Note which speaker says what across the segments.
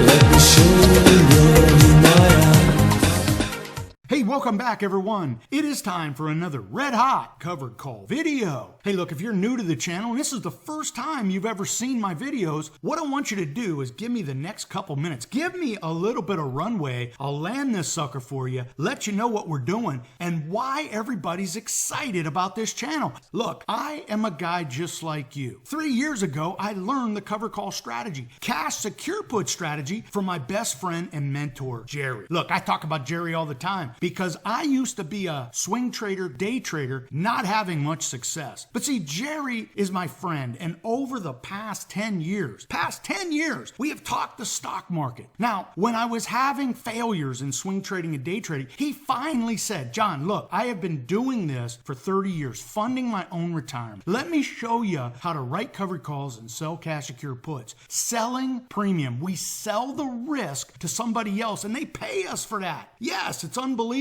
Speaker 1: Let me show you my
Speaker 2: Hey, welcome back everyone. It is time for another red hot covered call video. Hey, look, if you're new to the channel and this is the first time you've ever seen my videos, what I want you to do is give me the next couple minutes. Give me a little bit of runway. I'll land this sucker for you, let you know what we're doing and why everybody's excited about this channel. Look, I am a guy just like you. 3 years ago, I learned the cover call strategy, cash secure put strategy from my best friend and mentor, Jerry. Look, I talk about Jerry all the time because I used to be a swing trader, day trader, not having much success. But see, Jerry is my friend, and over the past 10 years, we have talked the stock market. Now, when I was having failures in swing trading and day trading, he finally said, John, look, I have been doing this for 30 years, funding my own retirement. Let me show you how to write covered calls and sell cash secure puts. Selling premium. We sell the risk to somebody else, and they pay us for that. Yes, it's unbelievable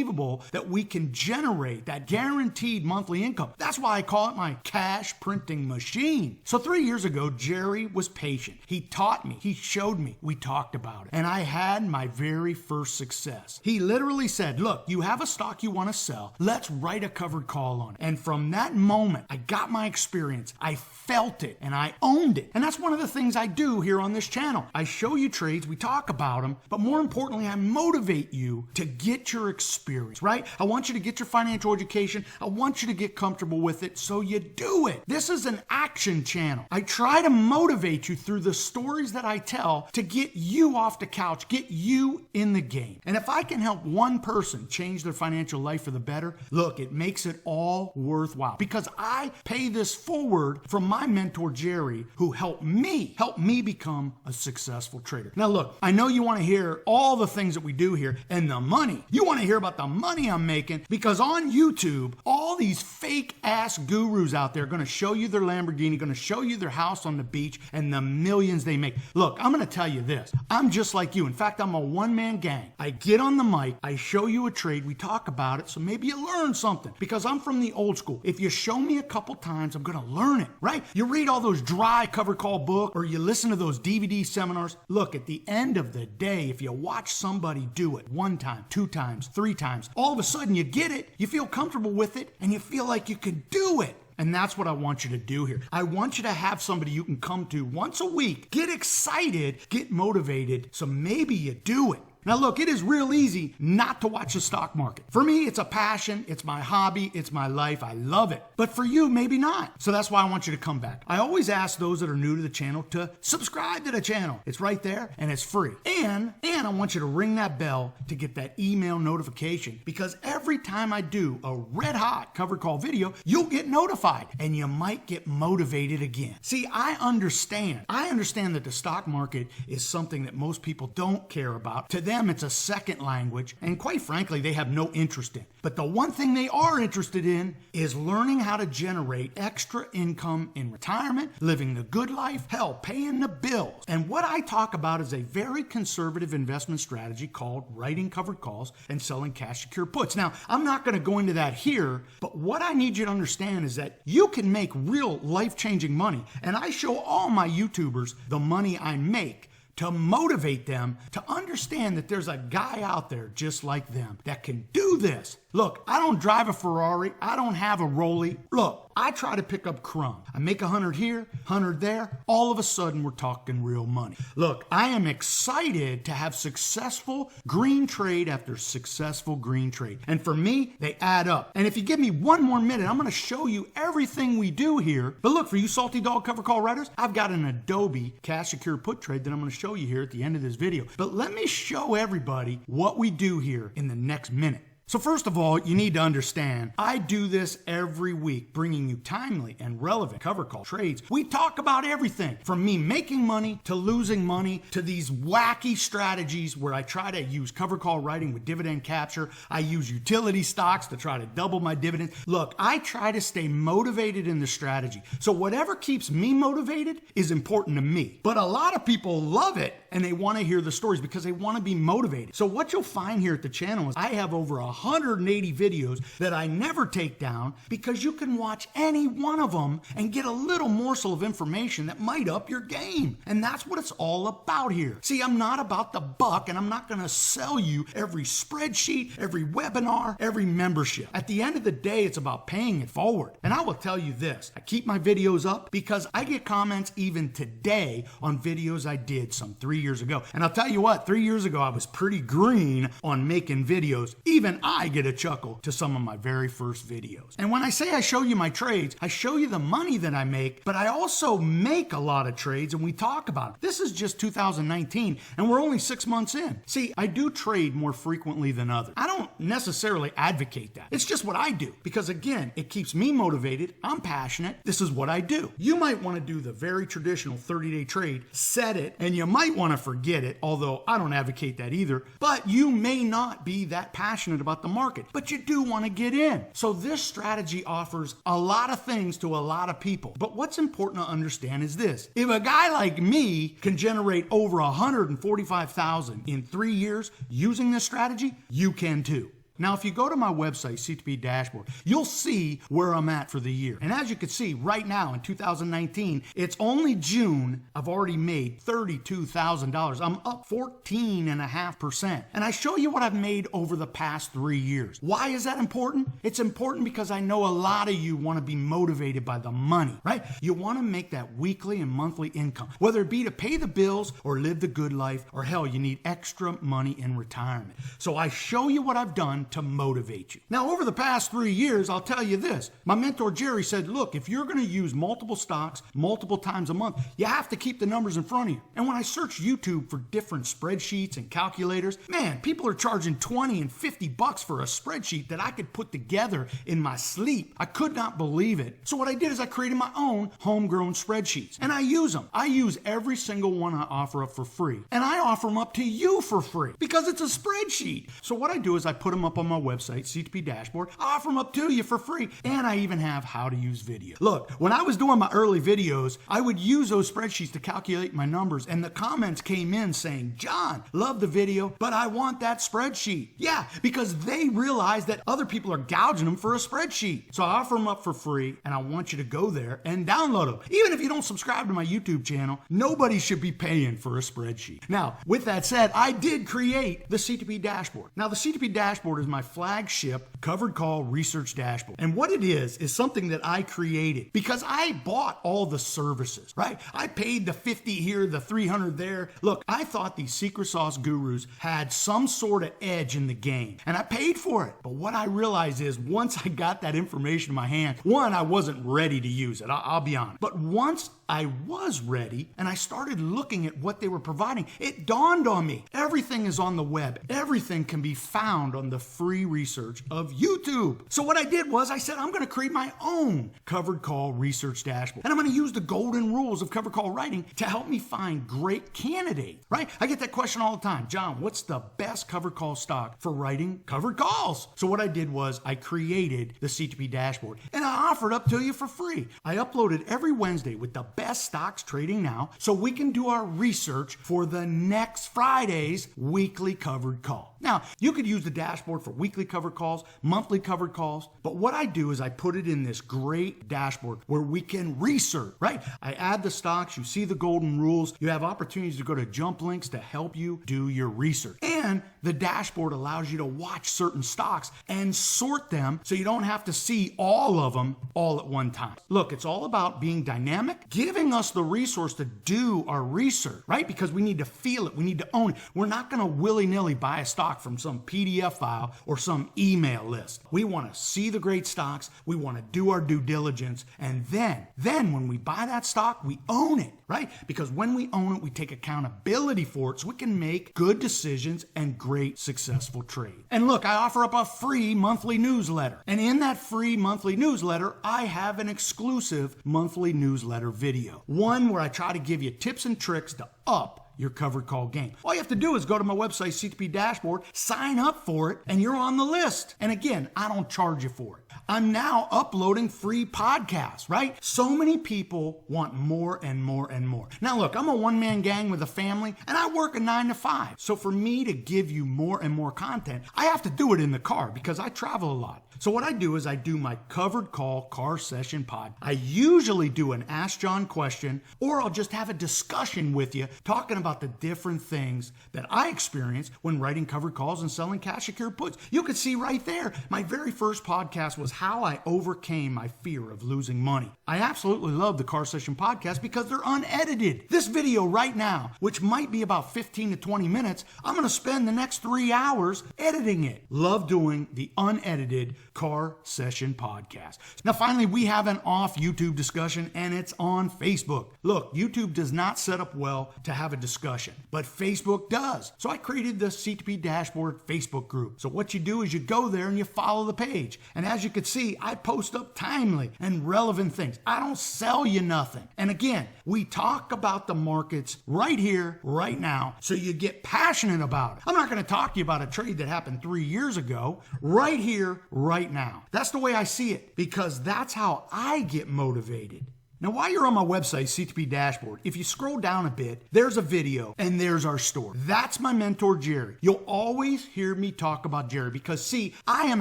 Speaker 2: that we can generate that guaranteed monthly income. That's why I call it my cash printing machine. So 3 years ago, Jerry was patient. He taught me, he showed me, we talked about it, and I had my very first success. He literally said, look, you have a stock you want to sell, let's write a covered call on it. And from that moment, I got my experience, I felt it, and I owned it. And that's one of the things I do here on this channel. I show you trades, we talk about them, but more importantly, I motivate you to get your experience, right? I want you to get your financial education. I want you to get comfortable with it so you do it. This is an action channel. I try to motivate you through the stories that I tell to get you off the couch, get you in the game. And if I can help one person change their financial life for the better, look, it makes it all worthwhile because I pay this forward from my mentor, Jerry, who helped me become a successful trader. Now, look, I know you want to hear all the things that we do here and the money. You want to hear about the money I'm making because on YouTube, all these fake ass gurus out there are going to show you their Lamborghini, going to show you their house on the beach and the millions they make. Look, I'm going to tell you this. I'm just like you. In fact, I'm a one-man gang. I get on the mic, I show you a trade, we talk about it, so maybe you learn something because I'm from the old school. If you show me a couple times, I'm going to learn it, right? You read all those dry cover call books or you listen to those DVD seminars. Look, at the end of the day, if you watch somebody do it 1 time, 2 times, 3 times, all of a sudden you get it, you feel comfortable with it, and you feel like you can do it. And that's what I want you to do here. I want you to have somebody you can come to once a week, get excited, get motivated, so maybe you do it. Now look, it is real easy not to watch the stock market. For me, it's a passion, it's my hobby, it's my life, I love it. But for you, maybe not. So that's why I want you to come back. I always ask those that are new to the channel to subscribe to the channel. It's right there and it's free. And I want you to ring that bell to get that email notification because every time I do a red hot cover call video, you'll get notified and you might get motivated again. See, I understand that the stock market is something that most people don't care about. To them, it's a second language, and quite frankly, they have no interest in. But the one thing they are interested in is learning how to generate extra income in retirement, living the good life, hell, paying the bills. And what I talk about is a very conservative investment strategy called writing covered calls and selling cash secure puts. Now, I'm not going to go into that here, but what I need you to understand is that you can make real life-changing money, and I show all my YouTubers the money I make to motivate them to understand that there's a guy out there just like them that can do this. Look, I don't drive a Ferrari. I don't have a Rollie. Look, I try to pick up crumbs. I make 100 here, 100 there. All of a sudden, we're talking real money. Look, I am excited to have successful green trade after successful green trade. And for me, they add up. And if you give me 1 more minute, I'm going to show you everything we do here. But look, for you salty dog cover call writers, I've got an Adobe cash secure put trade that I'm going to show you here at the end of this video. But let me show everybody what we do here in the next minute. So first of all, you need to understand, I do this every week, bringing you timely and relevant cover call trades. We talk about everything from me making money to losing money to these wacky strategies where I try to use cover call writing with dividend capture. I use utility stocks to try to double my dividends. Look, I try to stay motivated in the strategy. So whatever keeps me motivated is important to me. But a lot of people love it and they want to hear the stories because they want to be motivated. So what you'll find here at the channel is I have over 180 videos that I never take down because you can watch any one of them and get a little morsel of information that might up your game. And that's what it's all about here. See, I'm not about the buck, and I'm not going to sell you every spreadsheet, every webinar, every membership. At the end of the day, it's about paying it forward. And I will tell you this, I keep my videos up because I get comments even today on videos I did some 3 years ago. And I'll tell you what, 3 years ago, I was pretty green on making videos. Even I get a chuckle to some of my very first videos. And when I say I show you my trades, I show you the money that I make, but I also make a lot of trades and we talk about it. This is just 2019 and we're only 6 months in. See, I do trade more frequently than others. I don't necessarily advocate that. It's just what I do because again, it keeps me motivated. I'm passionate. This is what I do. You might want to do the very traditional 30-day trade, set it, and you might want to forget it, although I don't advocate that either. But you may not be that passionate about the market, but you do want to get in. So this strategy offers a lot of things to a lot of people. But what's important to understand is this. If a guy like me can generate over $145,000 in 3 years using this strategy, you can too. Now, if you go to my website, Ctp Dashboard, you'll see where I'm at for the year. And as you can see right now in 2019, it's only June, I've already made $32,000. I'm up 14.5%. And I show you what I've made over the past 3 years. Why is that important? It's important because I know a lot of you want to be motivated by the money, right? You want to make that weekly and monthly income, whether it be to pay the bills or live the good life, or hell, you need extra money in retirement. So I show you what I've done to motivate you. Now, over the past 3 years, I'll tell you this. My mentor, Jerry, said, look, if you're going to use multiple stocks multiple times a month, you have to keep the numbers in front of you. And when I search YouTube for different spreadsheets and calculators, man, people are charging 20 and 50 bucks for a spreadsheet that I could put together in my sleep. I could not believe it. So what I did is I created my own homegrown spreadsheets, and I use them. I use every single one I offer up for free, and I offer them up to you for free because it's a spreadsheet. So what I do is I put them up on my website, Ctp Dashboard. I offer them up to you for free, and I even have how to use video. Look, when I was doing my early videos, I would use those spreadsheets to calculate my numbers, and the comments came in saying, John, love the video, but I want that spreadsheet. Yeah, because they realize that other people are gouging them for a spreadsheet. So I offer them up for free, and I want you to go there and download them. Even if you don't subscribe to my YouTube channel, nobody should be paying for a spreadsheet. Now, with that said, I did create the Ctp Dashboard. Now, the Ctp Dashboard is my flagship covered call research dashboard. And what it is something that I created because I bought all the services, right? I paid the 50 here, the 300 there. Look, I thought these secret sauce gurus had some sort of edge in the game, and I paid for it. But what I realized is once I got that information in my hand, one, I wasn't ready to use it. I'll be honest. But once I was ready and I started looking at what they were providing, it dawned on me. Everything is on the web. Everything can be found on the free research of YouTube. So what I did was I said, I'm going to create my own covered call research dashboard. And I'm going to use the golden rules of covered call writing to help me find great candidates, right? I get that question all the time. John, what's the best covered call stock for writing covered calls? So what I did was I created the Ctp Dashboard and I offered up to you for free. I uploaded every Wednesday with the best stocks trading now so we can do our research for the next Friday's weekly covered call. Now, you could use the dashboard for weekly covered calls, monthly covered calls, but what I do is I put it in this great dashboard where we can research, right? I add the stocks, you see the golden rules, you have opportunities to go to jump links to help you do your research. And the dashboard allows you to watch certain stocks and sort them so you don't have to see all of them all at one time. Look, it's all about being dynamic, giving us the resource to do our research, right? Because we need to feel it, we need to own it. We're not going to willy-nilly buy a stock from some PDF file or some email list. We want to see the great stocks, we want to do our due diligence, and then when we buy that stock, we own it, right? Because when we own it, we take accountability for it so we can make good decisions and great successful trade. And look, I offer up a free monthly newsletter. And in that free monthly newsletter, I have an exclusive monthly newsletter video. One where I try to give you tips and tricks to up your covered call game. All you have to do is go to my website, Ctp Dashboard, sign up for it, and you're on the list. And again, I don't charge you for it. I'm now uploading free podcasts, right? So many people want more and more and more. Now look, I'm a one-man gang with a family, and I work a 9 to 5. So for me to give you more and more content, I have to do it in the car because I travel a lot. So what I do is I do my covered call car session pod. I usually do an Ask John question, or I'll just have a discussion with you talking about the different things that I experience when writing covered calls and selling cash secured puts. You can see right there, my very first podcast was how I overcame my fear of losing money. I absolutely love the car session podcast because they're unedited. This video right now, which might be about 15 to 20 minutes, I'm going to spend the next 3 hours editing it. Love doing the unedited car session podcast. Now, finally, we have an off YouTube discussion, and it's on Facebook. Look, YouTube does not set up well to have a discussion, but Facebook does. So I created the Ctp Dashboard Facebook group. So what you do is you go there and you follow the page. And as you can see, I post up timely and relevant things. I don't sell you nothing. And again, we talk about the markets right here, right now, so you get passionate about it. I'm not going to talk to you about a trade that happened 3 years ago. Right here, right now. That's the way I see it, because that's how I get motivated. Now, while you're on my website, Ctp Dashboard, if you scroll down a bit, there's a video and there's our story. That's my mentor, Jerry. You'll always hear me talk about Jerry because, see, I am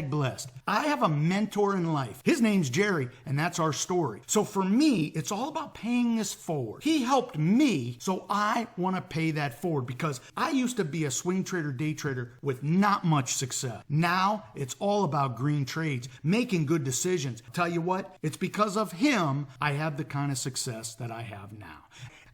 Speaker 2: #blessed. I have a mentor in life. His name's Jerry, and that's our story. So for me, it's all about paying this forward. He helped me, so I want to pay that forward because I used to be a swing trader, day trader with not much success. Now, it's all about green trades, making good decisions. Tell you what, it's because of him I have the kind of success that I have now.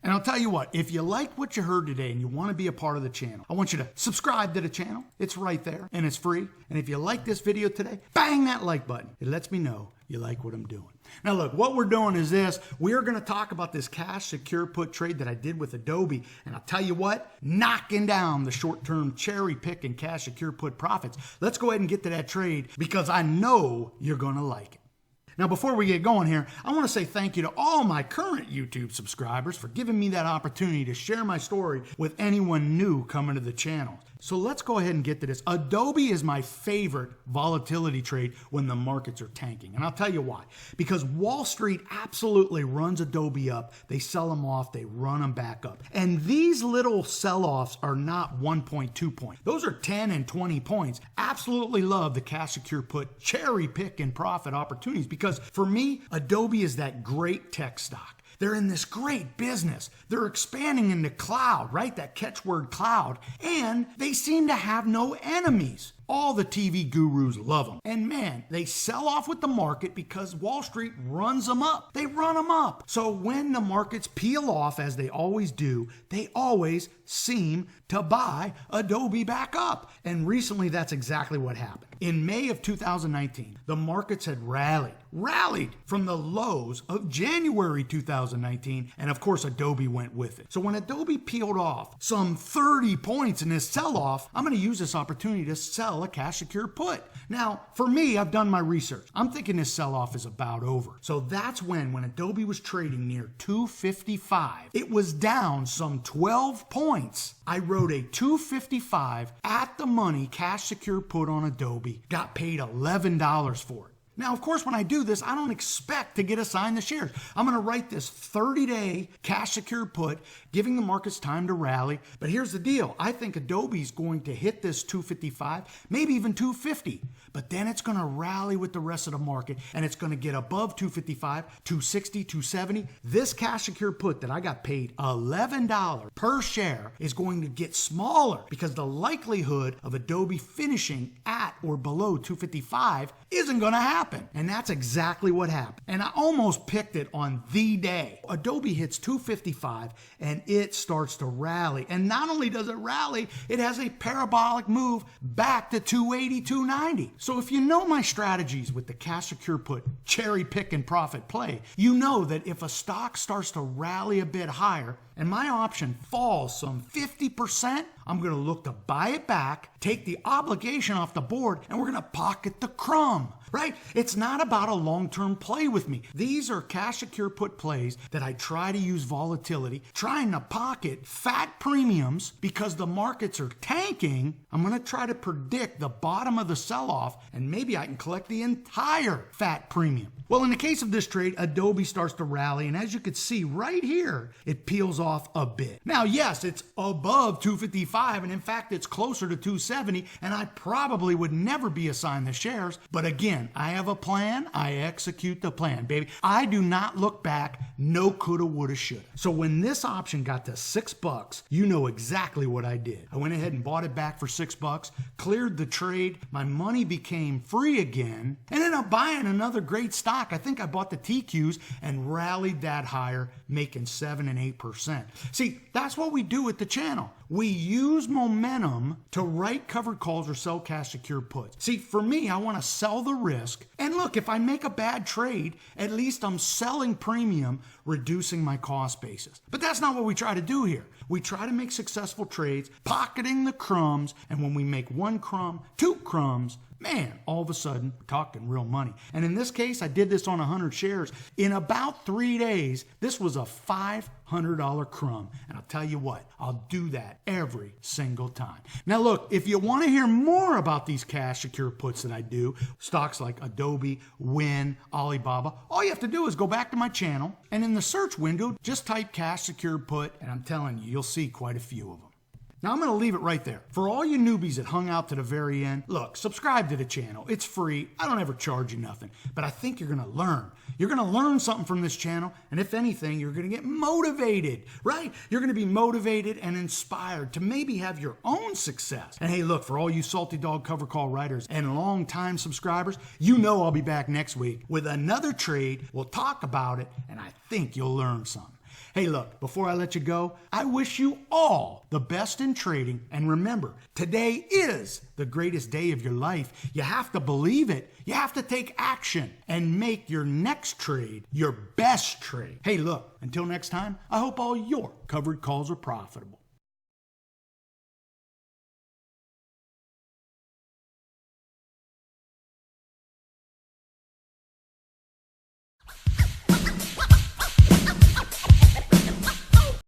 Speaker 2: And I'll tell you what, if you like what you heard today and you want to be a part of the channel, I want you to subscribe to the channel. It's right there and it's free. And if you like this video today, bang that like button. It lets me know you like what I'm doing. Now look, what we're doing is this. We're going to talk about this cash secure put trade that I did with Adobe. And I'll tell you what, knocking down the short-term cherry pick and cash secure put profits. Let's go ahead and get to that trade because I know you're going to like it. Now, before we get going here, I want to say thank you to all my current YouTube subscribers for giving me that opportunity to share my story with anyone new coming to the channel. So let's go ahead and get to this. Adobe is my favorite volatility trade when the markets are tanking. And I'll tell you why. Because Wall Street absolutely runs Adobe up. They sell them off. They run them back up. And these little sell-offs are not 1 point, 2 points. Those are 10 and 20 points. Absolutely love the cash secure put cherry pick and profit opportunities because for me, Adobe is that great tech stock. They're in this great business. They're expanding into cloud, right? That catchword cloud. And they seem to have no enemies. All the TV gurus love them. And man, they sell off with the market because Wall Street runs them up. They run them up. So when the markets peel off, as they always do, they always seem to buy Adobe back up. And recently, that's exactly what happened. In May of 2019, the markets had rallied from the lows of January 2019. And of course, Adobe went with it. So when Adobe peeled off some 30 points in this sell-off, I'm going to use this opportunity to sell a cash secure put. Now, for me, I've done my research. I'm thinking this sell-off is about over. So that's when Adobe was trading near 255, it was down some 12 points. I wrote a 255 at the money cash secure put on Adobe, got paid $11 for it. Now, of course, when I do this, I don't expect to get assigned the shares. I'm going to write this 30-day cash secure put, giving the markets time to rally. But here's the deal. I think Adobe's going to hit this 255, maybe even 250. But then it's going to rally with the rest of the market, and it's going to get above 255, 260, 270. This cash secure put that I got paid $11 per share is going to get smaller because the likelihood of Adobe finishing at or below 255 isn't going to happen. And that's exactly what happened. And I almost picked it on the day. Adobe hits 255 and it starts to rally. And not only does it rally, it has a parabolic move back to 280, 290. So if you know my strategies with the cash secure put cherry pick and profit play, you know that if a stock starts to rally a bit higher, and my option falls some 50%, I'm going to look to buy it back, take the obligation off the board, and we're going to pocket the crumb, right? It's not about a long-term play with me. These are cash secure put plays that I try to use volatility, trying to pocket fat premiums because the markets are tanking. I'm going to try to predict the bottom of the sell-off, and maybe I can collect the entire fat premium. Well, in the case of this trade, Adobe starts to rally, and as you can see right here, it peels off a bit. Now, yes, it's above 255, and in fact, it's closer to 270, and I probably would never be assigned the shares. But again, I have a plan. I execute the plan, baby. I do not look back. No coulda, woulda, shoulda. So when this option got to $6, you know exactly what I did. I went ahead and bought it back for $6, cleared the trade. My money became free again, and ended up buying another great stock. I think I bought the TQs and rallied that higher, making 7 and 8%. See, that's what we do at the channel. We use momentum to write covered calls or sell cash secured puts. See, for me, I want to sell the risk. And look, if I make a bad trade, at least I'm selling premium, reducing my cost basis. But that's not what we try to do here. We try to make successful trades, pocketing the crumbs. And when we make one crumb, two crumbs, man, all of a sudden, we're talking real money. And in this case, I did this on 100 shares. In about 3 days, this was a $500 crumb. And I'll tell you what, I'll do that every single time. Now look, if you want to hear more about these cash secure puts that I do, stocks like Adobe, Win, Alibaba, all you have to do is go back to my channel, and in the search window, just type cash secured put, and I'm telling you, you'll see quite a few of them. Now, I'm going to leave it right there. For all you newbies that hung out to the very end, look, subscribe to the channel. It's free. I don't ever charge you nothing. But I think you're going to learn. You're going to learn something from this channel. And if anything, you're going to get motivated, right? You're going to be motivated and inspired to maybe have your own success. And hey, look, for all you Salty Dog Cover Call writers and long-time subscribers, you know I'll be back next week with another trade. We'll talk about it, and I think you'll learn something. Hey, look, before I let you go, I wish you all the best in trading. And remember, today is the greatest day of your life. You have to believe it. You have to take action and make your next trade your best trade. Hey, look, until next time, I hope all your covered calls are profitable.